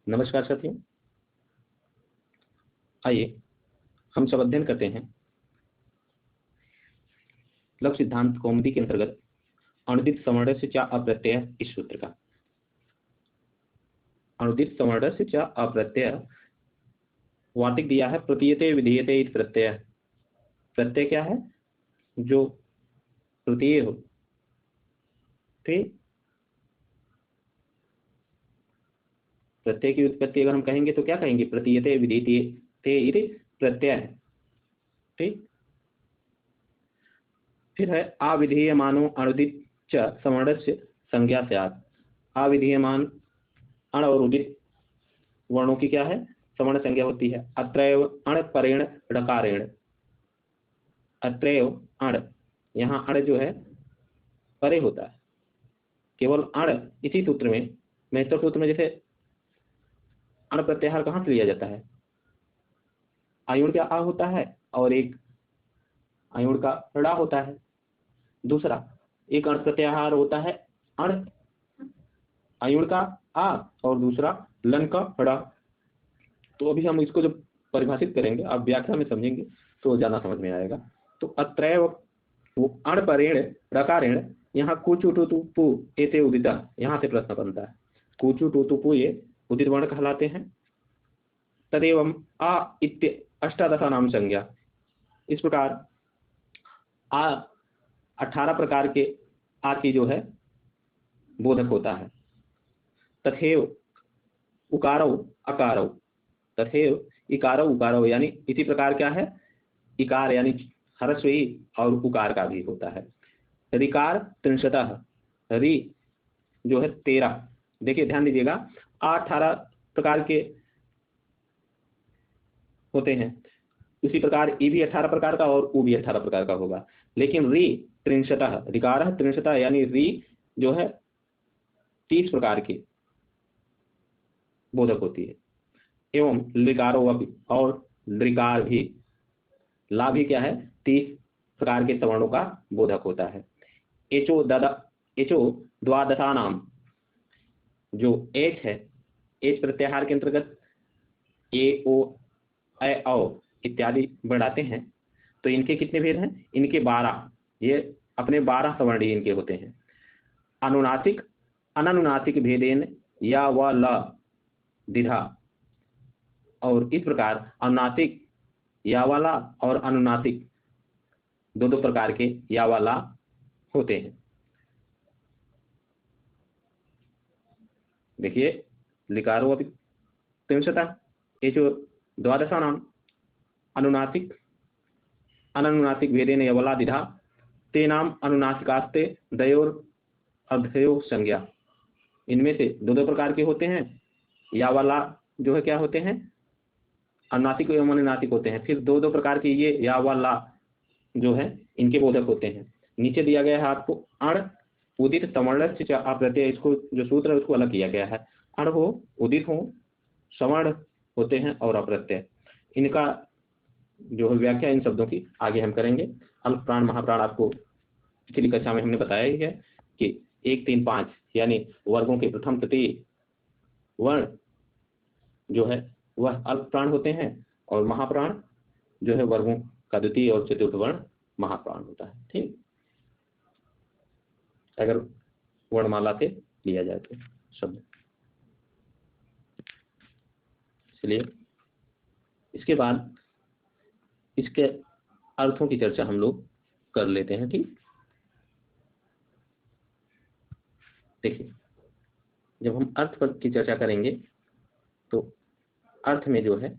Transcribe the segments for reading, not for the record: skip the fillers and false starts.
नमस्कार साथियों, आइए हम सब अध्ययन करते हैं लघु सिद्धांत कौमुदी के अंतर्गत अनुदित सवर्ण से चा अप्रत्यय इस सूत्र का। अनुदित सवर्ण से चा अप्रत्यय वार्तिक दिया है प्रतीयते विधीयते इति प्रत्यय। प्रत्यय क्या है? जो प्रतीय हो। ठीक, प्रत्यय की उत्पत्ति अगर हम कहेंगे तो क्या कहेंगे? प्रतीयते विधीयते इति प्रत्यय है। ठीक, फिर है अविधीयमानो अनुदित च सवर्णस्य संज्ञा स्यात्। अविधीयमान अण और उदित वर्णों की क्या है? सवर्ण संज्ञा होती है। अत्रैव अण परेण ऋकारेण। अत्रैव अण, यहाँ अण जो है परे होता है। केवल अण इसी सूत्र में, महत्व सूत्र में, जैसे अण प्रत्याहार कहाँ से लिया जाता है? आयुण का आ होता है और एक आयुण का ड़ा होता है। दूसरा एक अण प्रत्याहार होता है अण आयुण का आ और दूसरा लन का ड़ा। तो अभी हम इसको जब परिभाषित करेंगे, आप व्याख्या में समझेंगे तो ज्यादा समझ में आएगा। तो अत्रैव वो अण परेण ऋकारेण, यहाँ कुचु टुतु पु एते उदिता, यहाँ से प्रश्न बनता है। कुचु टुतु पु ये उदित वर्ण कहलाते हैं। तदेवं आ इत्य अष्टादशा नाम संज्ञा। इस प्रकार आ 18 प्रकार के आ की जो है बोधक होता है। तथैव उकारौ अकारौ, तथैव इकारौ उकारौ, यानी इसी प्रकार क्या है? इकार यानी ह्रस्वी और उकार का भी होता है। ऋकार 63, रि जो है 13। देखिए ध्यान दीजिएगा, 18 प्रकार के होते हैं। उसी प्रकार ई भी 18 प्रकार का और उ भी 18 प्रकार का होगा। लेकिन रि 63, ऋकार 63, यानी रि जो है 30 प्रकार की बोधक होती है। एवं लिकारो अपि, और लिकार भी, ला भी क्या है? 30 प्रकार के सवर्णों का बोधक होता है। एचो द्वादशा नाम, जो एच है, एच प्रत्याहार के अंतर्गत ए ओ ऐ औ इत्यादि बढ़ाते हैं। तो इनके कितने भेद हैं? इनके 12। ये अपने 12 सवर्ण इनके होते हैं। अनुनासिक अननुनासिक भेदेन या व ल दिधा, और इस प्रकार अनुनासिक या वाला और अनुनासिक दो प्रकार के या वाला होते हैं। देखिए, लिकारो अपि 63, एचो द्वादशा नाम, अनुनासिक अननुनासिक भेदेन यवला दिधा, ते नाम अनुनासिकास्ते दयोर अर्धयो संज्ञा। इनमें से दो प्रकार के होते हैं। या वाला जो है क्या होते हैं? अनुनासिक एवं अनुनासिक होते हैं। फिर दो प्रकार के ये या वाला जो है इनके बोधक होते हैं। नीचे दिया गया है आपको अण उदित सवर्ण से अप्रत्यय, इसको जो सूत्र है उसको अलग किया गया है। अण हो, उदित हो, सवर्ण होते हैं और अप्रत्यय। इनका जो है व्याख्या इन शब्दों की आगे हम करेंगे। अल्प प्राण महाप्राण आपको पिछली कक्षा में हमने बताया ही है कि 1 3 5 यानी वर्गों के प्रथम तृतीय वर्ण जो है वह अल्प प्राण होते हैं, और महाप्राण जो है वर्गों का द्वितीय और चतुर्थ वर्ण महाप्राण होता है। ठीक, अगर वर्णमाला से लिया जाए तो शब्द। इसलिए इसके बाद इसके अर्थों की चर्चा हम लोग कर लेते हैं। ठीक, देखिए, जब हम अर्थ पर की चर्चा करेंगे तो अर्थ में जो है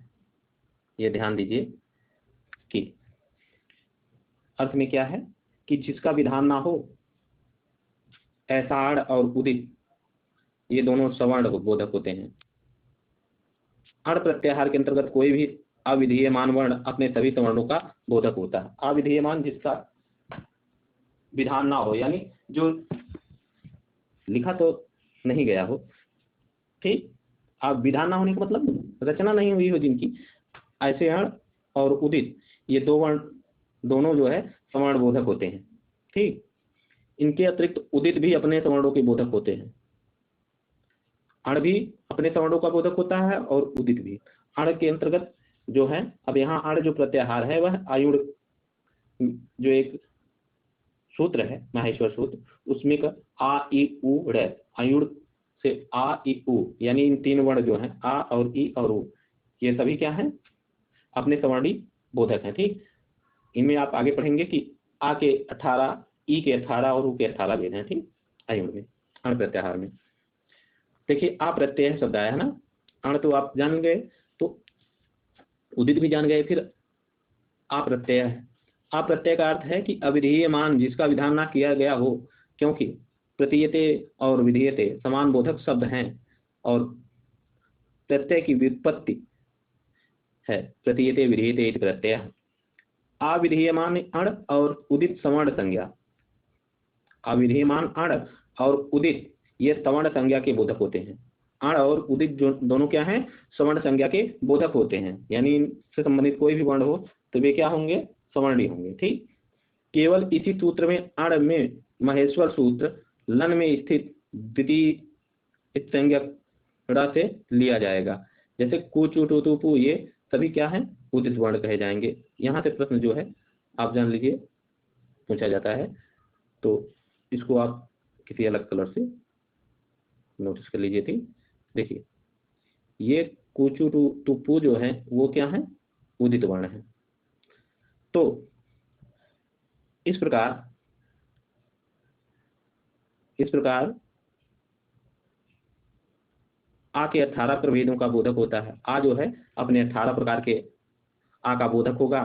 ये ध्यान दीजिए कि अर्थ में क्या है कि जिसका विधान ना हो, ऐसा और उदित ये दोनों सवर्ण बोधक होते हैं। अण प्रत्याहार के अंतर्गत कोई भी अविधीयमान वर्ण अपने सभी सवर्णों का बोधक होता है। अविधीयमान जिसका विधान ना हो, यानी जो लिखा तो नहीं गया हो। ठीक, अब विधान ना होने का मतलब रचना नहीं हुई हो जिनकी, ऐसे अण और उदित ये दो वर्ण दोनों जो है सवर्ण बोधक होते हैं। ठीक, इनके अतिरिक्त उदित भी अपने सवर्णों के बोधक होते हैं। अण भी अपने सवर्णों का बोधक होता है और उदित भी। अण के अंतर्गत जो है, अब यहाँ अण जो प्रत्याहार है वह आयुड़ जो एक सूत्र है माहेश्वर सूत्र, उसमें का आ ई उ रे, आयुड़ से आ ई उ, यानी इन तीन वर्ण जो हैं आ और ई और उ, ये सभी क्या हैं, अपने सवर्णी बोधक हैं। ठीक, इनमें आप आगे पढ़ेंगे कि आ के 18, ई के 18 और उ के 18 भेद हैं। ठीक, आयुड़ में, अण प्रत्याहार में। देखिए आ प्रत्यय शब्द आया है ना, अण तो आप जान गए, तो उदित भी जान गए, फिर आ प्रत्यय है। आ प्रत्यय का अर्थ है कि अविधेयमान जिसका विधान ना किया गया हो, क्योंकि प्रतीयते और विधेयते समान बोधक शब्द हैं और प्रत्यय की व्युत्पत्ति है प्रतीयते विधेयते इति प्रत्यय। अविधेयमान अण और उदित सवर्ण संज्ञा, अविधेयमान अण और उदित ये सवर्ण संज्ञा के बोधक होते हैं। अण और उदित जो दोनों क्या हैं, सवर्ण संज्ञा के बोधक होते हैं, यानी इनसे संबंधित कोई भी वर्ण हो तो वे क्या होंगे, सवर्णी होंगे। ठीक, केवल इसी सूत्र में अण में महेश्वर सूत्र लन में स्थित द्वितीय संज्ञा से लिया जाएगा। जैसे कु चु टु तु पु, ये सभी क्या है, उदित वर्ण कहे जाएंगे। यहाँ से प्रश्न जो है आप जान लीजिए पूछा जाता है, तो इसको आप किसी अलग कलर से नोटिस कर लीजिए। थी, देखिए ये कुचु टू पू जो है वो क्या है, उदित वर्ण है। तो इस प्रकार आ के 18 प्रभेदों का बोधक होता है। आ जो है अपने 18 प्रकार के आ का बोधक होगा।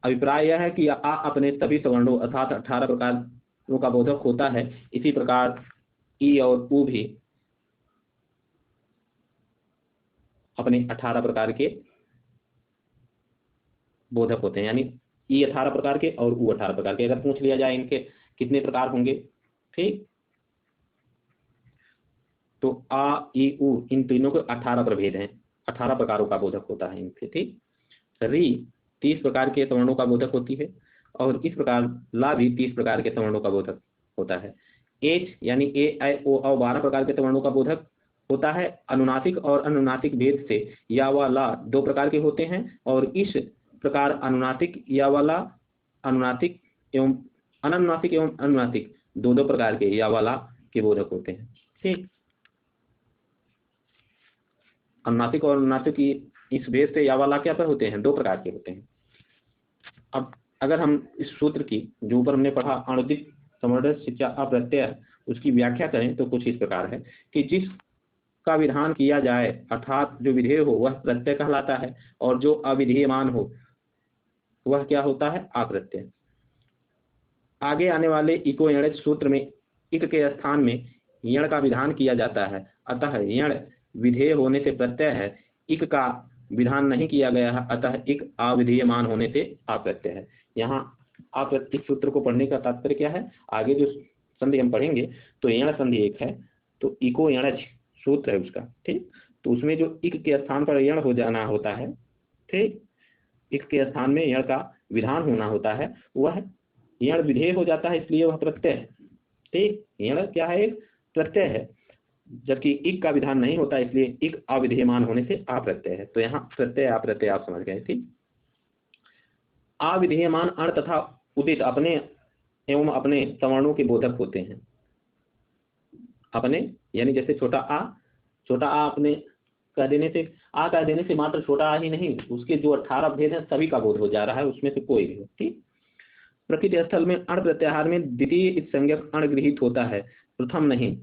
अभिप्राय यह है कि आ अपने सभी सवर्णों अर्थात 18 प्रकारों का बोधक होता है। इसी प्रकार ई और उ भी अपने 18 प्रकार के बोधक होते हैं, यानी ई 18 प्रकार के और उ 18 प्रकार के। अगर पूछ लिया जाए इनके कितने प्रकार होंगे, ठीक, तो आ ई उ इन तीनों के 18 प्रभेद हैं, 18 प्रकारों का बोधक होता है इनसे। ठीक, री 30 प्रकार के सवर्णों का बोधक होती है और इस प्रकार ला भी 30 प्रकार के सवर्णों का बोधक होता है। एच यानी ए आई ओ औ 12 प्रकार के सवर्णों का बोधक होता है। अनुनासिक और अनुनासिक भेद से या व ला 2 प्रकार के होते हैं और इस प्रकार अनुनासिक या व ला अनुनासिक एवं अनुनासिक एवं अनुनासिक 2 प्रकार के या व ला के बोधक होते हैं। ठीक, अनुनासिक और अनुनासिक की इस भेद से या व ला क्या पर होते हैं, 2 प्रकार के होते हैं। अब अगर हम इस सूत्र की जो ऊपर हमने पढ़ा अणुदित समर्थ शिक्षा अप्रत्यय, उसकी व्याख्या करें तो कुछ इस प्रकार है कि जिस का विधान किया जाए अर्थात जो विधेय हो वह प्रत्यय कहलाता है और जो अविधेयमान हो वह क्या होता है, अप्रत्यय। आगे आने वाले इको यण सूत्र में इक के स्थान में यण का विधान किया जाता है, अतः यण विधेय होने से प्रत्यय है, इक का विधान नहीं किया गया है, अतः इक अविधेयमान होने से अप्रत्यय है। यहाँ अप्रत्यय सूत्र को पढ़ने का तात्पर्य क्या है, आगे जो संधि हम पढ़ेंगे तो यण संधि एक है, तो इको यणज सूत्र है उसका। ठीक, तो उसमें जो इक के स्थान पर यण हो जाना होता है, ठीक, इक के स्थान में यण का विधान होना होता है, वह यण विधेय हो जाता है, इसलिए वह प्रत्यय है। ठीक, यण क्या है, एक प्रत्यय है, जबकि इक का विधान नहीं होता, इसलिए इक अविधेयमान होने से अप्रत्यय है। तो यहाँ प्रत्यय अप्रत्यय आप समझ गए। ठीक, अविधेयमान अण तथा उदित अपने एवं अपने सवर्णों के बोधक होते हैं। अपने यानी जैसे छोटा आ अपने कह देने से, आ कह देने से मात्र छोटा आ ही नहीं, उसके जो 18 भेद हैं सभी का बोध हो जा रहा है, उसमें से कोई भी हो। ठीक, प्रकृति स्थल में अण प्रत्याहार में द्वितीय संज्ञक अण गृहीत होता है, प्रथम नहीं।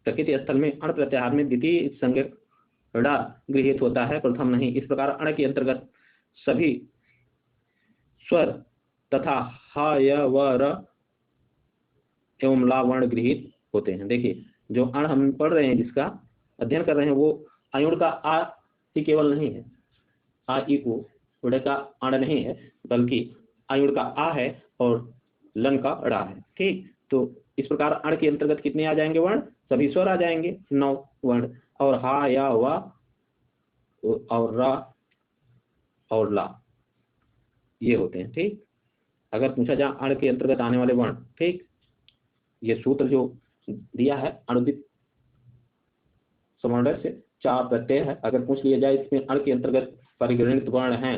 प्रकृति स्थल में अण प्रत्याहार में द्वितीय संज्ञक ड़ा गृहीत होता है, प्रथम नहीं। इस प्रकार अण के अंतर्गत सभी स्वर तथा ह य व र एवं ला वर्ण गृहीत होते हैं। देखिए जो अण हम पढ़ रहे हैं, जिसका अध्ययन कर रहे हैं, वो अयुण का आ ही केवल नहीं है, आ ई उ उड़ का अण नहीं है, बल्कि अयुण का आ है और लन का ड़ा है। ठीक, तो इस प्रकार अण के अंतर्गत कितने आ जाएंगे वर्ण, सभी स्वर आ जाएंगे 9 वर्ण, और हा या वा और रा और ला ये होते हैं। ठीक, अगर पूछा जाए अण के अंतर्गत आने वाले वर्ण, ठीक, ये सूत्र जो दिया है अणुदित समवर्णस्य चा प्रत्यय है। अगर पूछ लिया जाए इसमें अण के अंतर्गत परिगणित वर्ण हैं,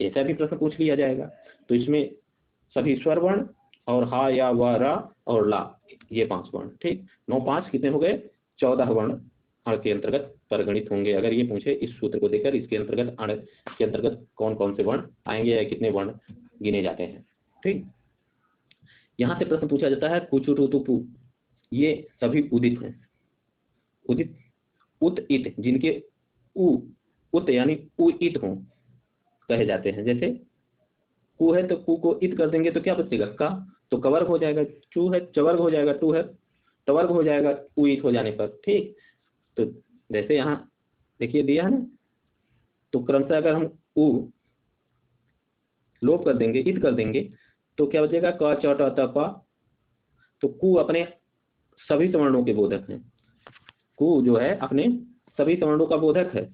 ऐसा भी प्रश्न पूछ लिया जाएगा, तो इसमें सभी स्वर वर्ण और हा या व रा और ला, ये 5 वर्ण। ठीक, 9 5 कितने हो गए? 14 वर्ण अण के अंतर्गत परिगणित होंगे। अगर ये पूछे इस सूत्र को देकर इसके अंतर्गत अण के अंतर्गत कौन कौन से वर्ण आएंगे या कितने वर्ण गिने जाते हैं। ठीक, यहाँ से प्रश्न पूछा जाता है कुचु टू टू पू, ये सभी उदित हैं। उदित उत इत, जिनके उ उत यानी उ इत हो कहे जाते हैं। जैसे कु है तो कु को इत कर देंगे तो क्या बचेगा? का, तो कवर्ग हो जाएगा। चू है चवर्ग हो जाएगा, टू है तवर्ग हो जाएगा उ इत हो जाने पर। ठीक, तो जैसे यहाँ देखिए दिया है ना, तो क्रमशः अगर हम उ लोप कर देंगे, इत कर देंगे, तो क्या बचेगा? क च ट त प। तो कु अपने सभी सवर्णों के बोधक हैं। कु जो है अपने सभी सवर्णों का बोधक है,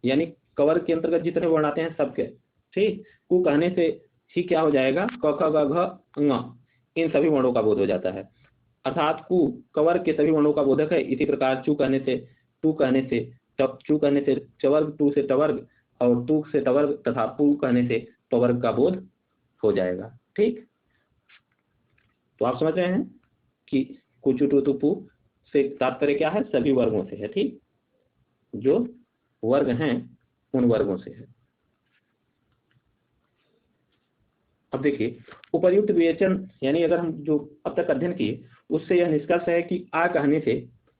यानी कवर्ग के अंतर्गत जितने वर्ण आते हैं सबके। ठीक, कु कहने से ही क्या हो जाएगा? क ख ग घ ङ, इन सभी वर्णों का बोध हो जाता है। अर्थात कु कवर्ग के सभी वर्णों का बोधक है। इसी प्रकार चू कहने से, टू कहने से, चू कहने से चवर्ग, टू से टवर्ग और टू से टवर्ग तथा पू कहने से पवर्ग का बोध हो जाएगा। ठीक, तो आप समझ रहे हैं कि कुचु टू टू पू से तात्पर्य क्या है? सभी वर्गों से है। ठीक, जो वर्ग हैं उन वर्गों से है। अब देखिए उपर्युक्त विवेचन, यानी अगर हम जो अब तक अध्ययन किए उससे यह निष्कर्ष है कि आ कहने से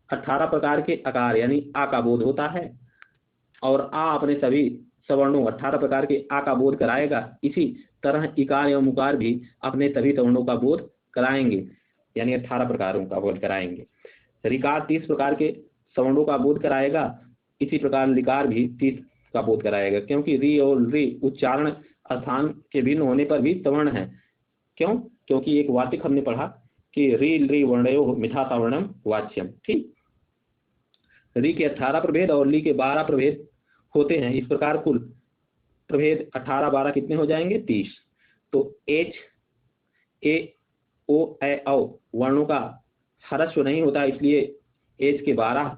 18 प्रकार के आकार यानी आ का बोध होता है, और आ अपने सभी सवर्णों 18 प्रकार के आ का बोध कराएगा। इसी तरह इकार एवं उकार भी अपने सभी सवर्णों का बोध कराएंगे, यानी 18 प्रकारों का बोध कराएंगे। ऋकार 30 प्रकार के सवर्णों का बोध कराएगा, इसी प्रकार लिकार भी 30 का बोध कराएगा, क्योंकि री और री उच्चारण स्थान के भिन्न होने पर भी सवर्ण है। क्यों? क्योंकि एक वार्तिक हमने पढ़ा कि री री वर्णयो मिठा सवर्णम वाच्यम। ठीक, री के 18 प्रभेद और ली के 12 प्रभेद होते हैं। इस प्रकार कुल प्रभेद 18 12 कितने हो जाएंगे? 30। तो एच ए ओ ए औ वर्णों का ह्रस्व नहीं होता, इसलिए एच के 12,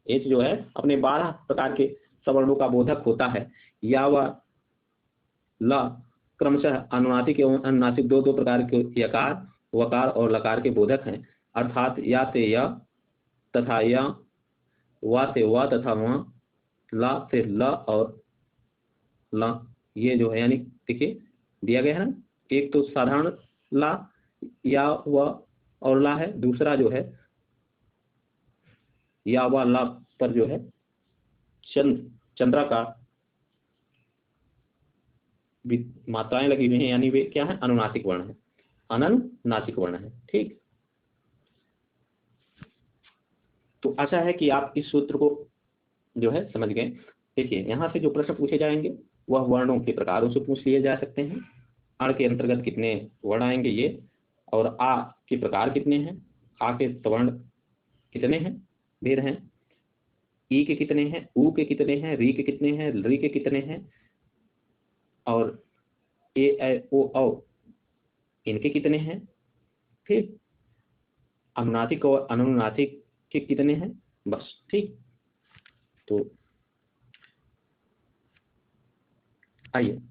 एच जो है अपने 12 प्रकार के सवर्णों का बोधक होता है। या व ल क्रमशः अनुनासिक एवं अनुनासिक दो प्रकार के यकार, वकार और लकार के बोधक हैं। अर्थात या से य तथा य, वा से व तथा व, ला से ल और ल, ये जो है यानी देखिए दिया गया है ना, एक तो साधारण ला या व और ला है, दूसरा जो है या व ला पर जो है चंद्रा का मात्राएं लगी हुई हैं, यानी वे क्या है? अनुनासिक वर्ण है, अनुनासिक वर्ण है। ठीक, तो आशा है कि आप इस सूत्र को जो है समझ गए। देखिए यहाँ से जो प्रश्न पूछे जाएंगे वह वर्णों के प्रकारों से पूछ लिए जा सकते हैं। अण के अंतर्गत कितने वर्ण आएंगे ये, और आ के प्रकार कितने हैं, आ के सवर्ण कितने हैं, भेद हैं, ई के कितने हैं, ऊ के कितने हैं, री के कितने हैं, री के कितने हैं, और ए ओ औ इनके कितने हैं। ठीक, अनुनासिक और अनुनासिक के कितने हैं, बस। ठीक, तो आइए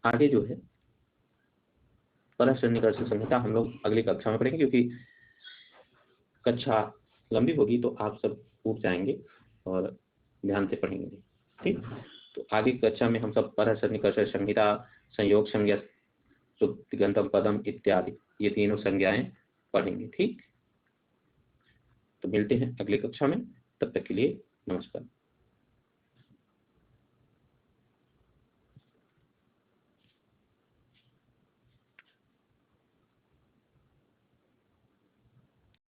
आगे जो है परसन्निकर्ष संहिता हम लोग अगली कक्षा में पढ़ेंगे, क्योंकि कक्षा लंबी होगी तो आप सब उठ जाएंगे और ध्यान से पढ़ेंगे। ठीक, तो आगे कक्षा में हम सब परसन्निकर्ष संहिता, संयोग संज्ञा, सुप्तिगंतम पदम इत्यादि ये तीनों संज्ञाएं पढ़ेंगे। ठीक, तो मिलते हैं अगली कक्षा में, तब तक के लिए नमस्कार।